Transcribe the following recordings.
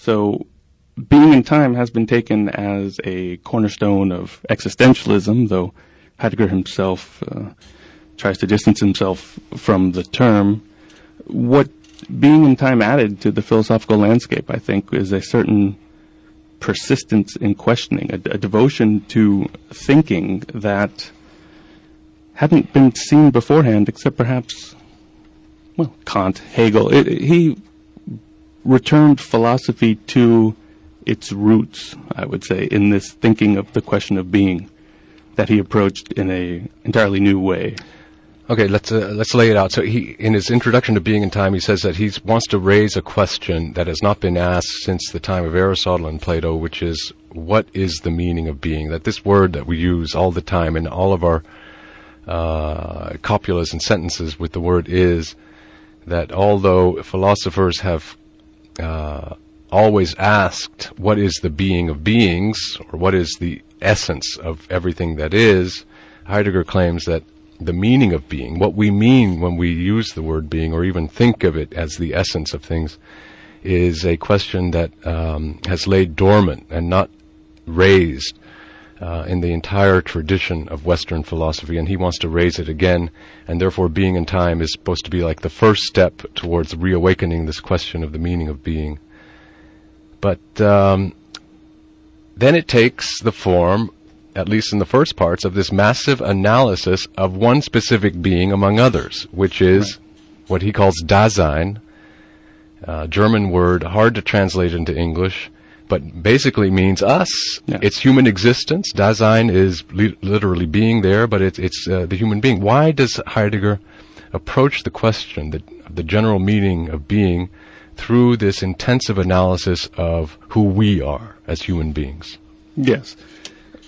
So being in time has been taken as a cornerstone of existentialism, though Heidegger himself tries to distance himself from the term. What being in time added to the philosophical landscape, I think, is a certain persistence in questioning, a devotion to thinking that hadn't been seen beforehand, except perhaps, well, Kant, Hegel. He returned philosophy to its roots, I would say, in this thinking of the question of being that he approached in a entirely new way. Okay, let's lay it out. So he, in his introduction to Being in Time, he says that he wants to raise a question that has not been asked since the time of Aristotle and Plato, which is, what is the meaning of being? That this word that we use all the time in all of our copulas and sentences with the word is, that although philosophers have always asked, what is the being of beings, or what is the essence of everything that is, Heidegger claims that the meaning of being, what we mean when we use the word being, or even think of it as the essence of things, is a question that has laid dormant and not raised in the entire tradition of Western philosophy, and he wants to raise it again, and therefore Being in Time is supposed to be like the first step towards reawakening this question of the meaning of being. But then it takes the form, at least in the first parts, of this massive analysis of one specific being among others, which is what he calls Dasein, German word, hard to translate into English, but basically means us. Yeah. It's human existence. Dasein is literally being there, but it's the human being. Why does Heidegger approach the question, the general meaning of being, through this intensive analysis of who we are as human beings? Yes.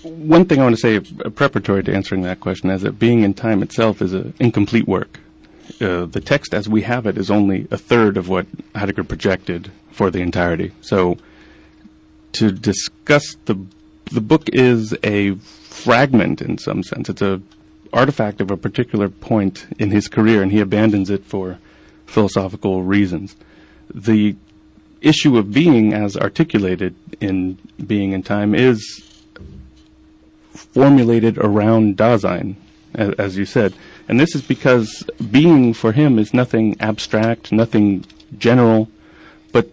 One thing I want to say, preparatory to answering that question, is that Being in Time itself is an incomplete work. The text as we have it is only a third of what Heidegger projected for the entirety. So to discuss the book is a fragment in some sense. It's an artifact of a particular point in his career, and he abandons it for philosophical reasons. The issue of being, as articulated in Being in Time, is formulated around Dasein, as you said. And this is because being for him is nothing abstract, nothing general, but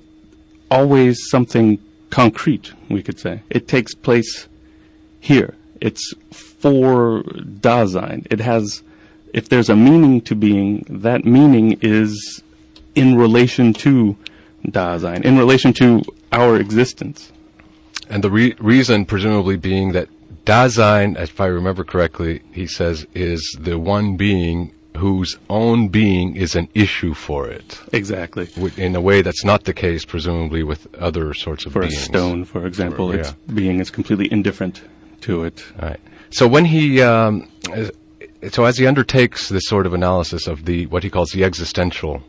always something concrete, we could say. It takes place here. It's for Dasein. It has, if there's a meaning to being, that meaning is in relation to Dasein, in relation to our existence. And the reason presumably being that Dasein, if I remember correctly, he says, is the one being whose own being is an issue for it. Exactly. In a way that's not the case, presumably, with other sorts of beings. For a stone, for example, its being is completely indifferent to it. Right. So when he, so as he undertakes this sort of analysis of what he calls the existential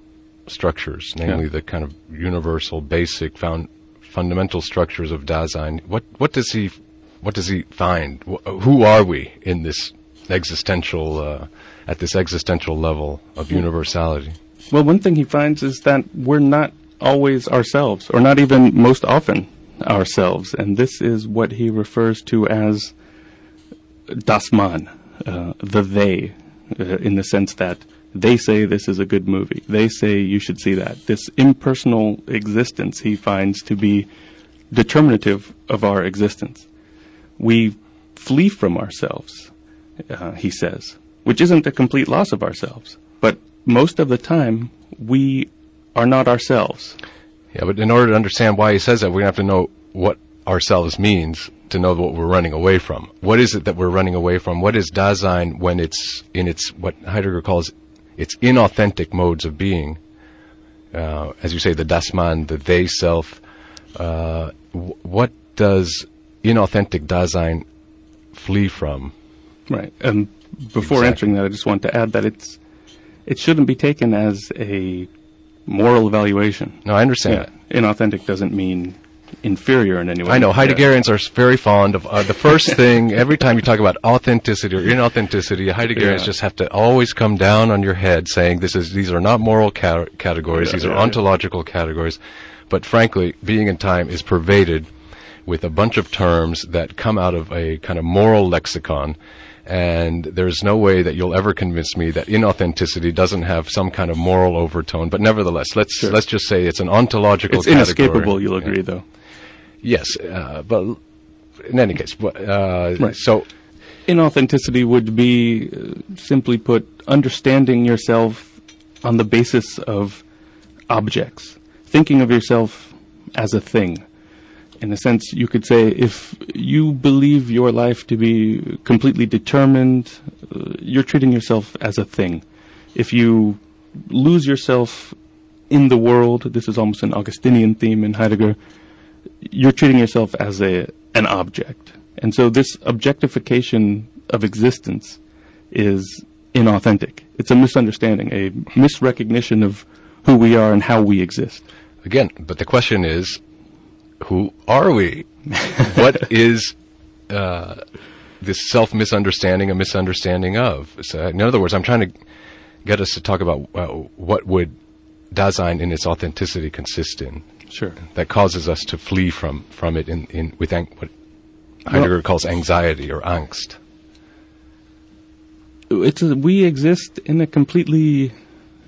structures, namely the kind of universal, basic, fundamental structures of Dasein, what does he find? Who are we in this existential, at this existential level of universality? Well, one thing he finds is that we're not always ourselves, or not even most often ourselves, and this is what he refers to as das Man, the they, in the sense that they say this is a good movie. They say you should see that. This impersonal existence he finds to be determinative of our existence. We flee from ourselves, he says, which isn't a complete loss of ourselves. But most of the time, we are not ourselves. Yeah, but in order to understand why he says that, we have to know what ourselves means to know what we're running away from. What is it that we're running away from? What is Dasein when it's in its, what Heidegger calls its inauthentic modes of being? As you say, the Das Man, the they self. What does inauthentic Dasein flee from? Right. And before answering that, I just want to add that it shouldn't be taken as a moral evaluation. No, I understand. Yeah. Inauthentic doesn't mean inferior in any way. I know. Heideggerians are very fond of the first thing, every time you talk about authenticity or inauthenticity, Heideggerians just have to always come down on your head saying these are not moral categories, these are ontological categories. But frankly, being in time is pervaded with a bunch of terms that come out of a kind of moral lexicon, and there's no way that you'll ever convince me that inauthenticity doesn't have some kind of moral overtone. But nevertheless, let's just say it's an ontological category. It's inescapable, you'll agree, though. Yes, but in any case, right. So inauthenticity would be, simply put, understanding yourself on the basis of objects, thinking of yourself as a thing. In a sense, you could say if you believe your life to be completely determined, you're treating yourself as a thing. If you lose yourself in the world, this is almost an Augustinian theme in Heidegger, you're treating yourself as an object. And so this objectification of existence is inauthentic. It's a misunderstanding, a misrecognition of who we are and how we exist. Again, but the question is, who are we? What is this self-misunderstanding a misunderstanding of? So, in other words, I'm trying to get us to talk about what would Dasein in its authenticity consist in. Sure. That causes us to flee from it with what Heidegger calls anxiety or Angst. We exist in a completely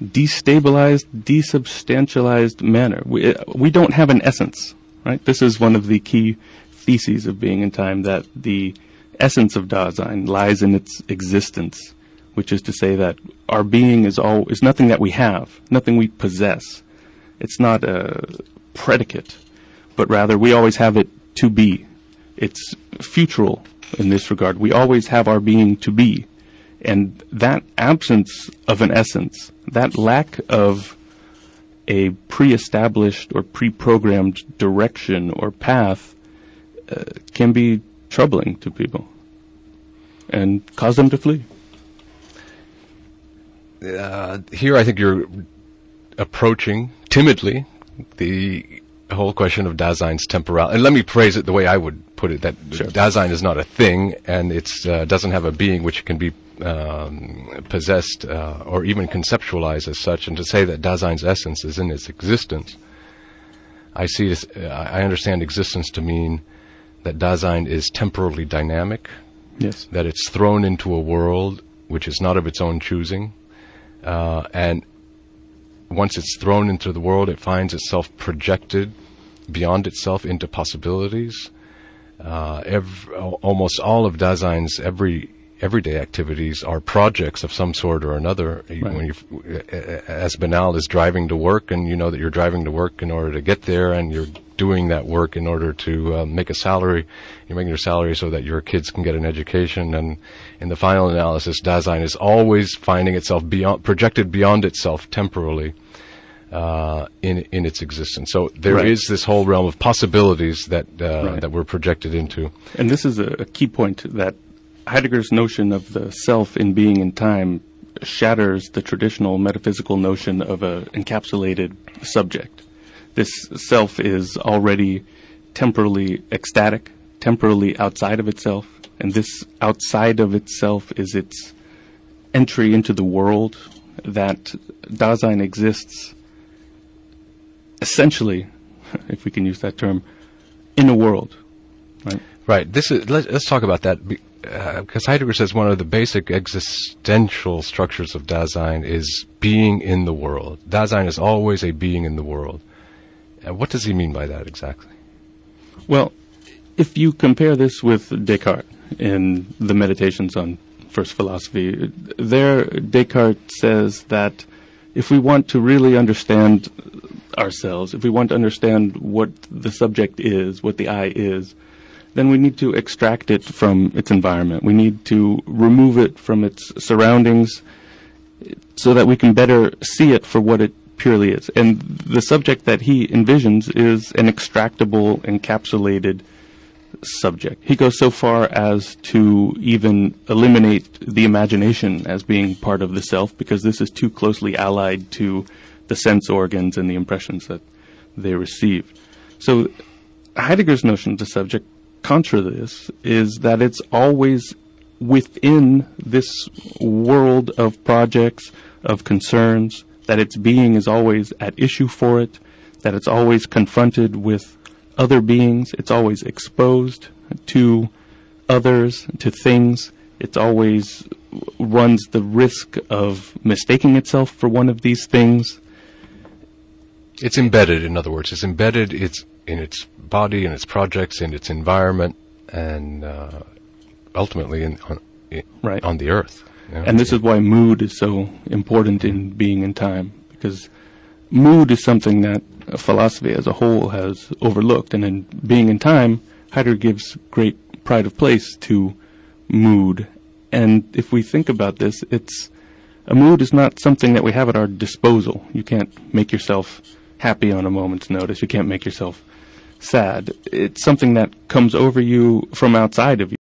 destabilized, desubstantialized manner. We don't have an essence, right? This is one of the key theses of Being in Time, that the essence of Dasein lies in its existence, which is to say that our being is nothing that we have, nothing we possess. It's not a predicate, but rather we always have it to be. It's futural in this regard. We always have our being to be. And that absence of an essence, that lack of a pre-established or pre-programmed direction or path can be troubling to people and cause them to flee. Here I think you're approaching timidly the whole question of Dasein's temporality. And let me phrase it the way I would put it, that Sure. Dasein is not a thing, and it doesn't have a being which can be possessed or even conceptualized as such. And to say that Dasein's essence is in its existence, I understand existence to mean that Dasein is temporally dynamic, Yes. that it's thrown into a world which is not of its own choosing, and once it's thrown into the world, it finds itself projected beyond itself into possibilities. Almost all of Dasein's everyday activities are projects of some sort or another. Right. When as banal as driving to work, and you know that you're driving to work in order to get there, and you're doing that work in order to make a salary. You're making your salary so that your kids can get an education, and in the final analysis, Dasein is always finding itself projected beyond itself temporally in its existence. So there Right. is this whole realm of possibilities that Right. that we're projected into. And this is a key point, that Heidegger's notion of the self in Being in Time shatters the traditional metaphysical notion of an encapsulated subject. This self is already temporally ecstatic, temporally outside of itself, and this outside of itself is its entry into the world, that Dasein exists essentially, if we can use that term, in a world, right? Right. Let's talk about that, because Heidegger says one of the basic existential structures of Dasein is being in the world. Dasein is always a being in the world. What does he mean by that exactly? Well, if you compare this with Descartes in the Meditations on First Philosophy, there Descartes says that if we want to really understand ourselves, if we want to understand what the subject is, what the I is, then we need to extract it from its environment. We need to remove it from its surroundings so that we can better see it for what it purely is. And the subject that he envisions is an extractable, encapsulated subject. He goes so far as to even eliminate the imagination as being part of the self, because this is too closely allied to the sense organs and the impressions that they receive. So Heidegger's notion of the subject, contra this, is that it's always within this world of projects, of concerns, that its being is always at issue for it, that it's always confronted with other beings, it's always exposed to others, to things, it always runs the risk of mistaking itself for one of these things. It's embedded, in other words. It's embedded in its body, in its projects, in its environment, and ultimately on the earth. You know? And this is why mood is so important in Being in Time, because mood is something that philosophy as a whole has overlooked. And in Being in Time, Heidegger gives great pride of place to mood. And if we think about this, a mood is not something that we have at our disposal. You can't make yourself happy on a moment's notice. You can't make yourself sad. It's something that comes over you from outside of you.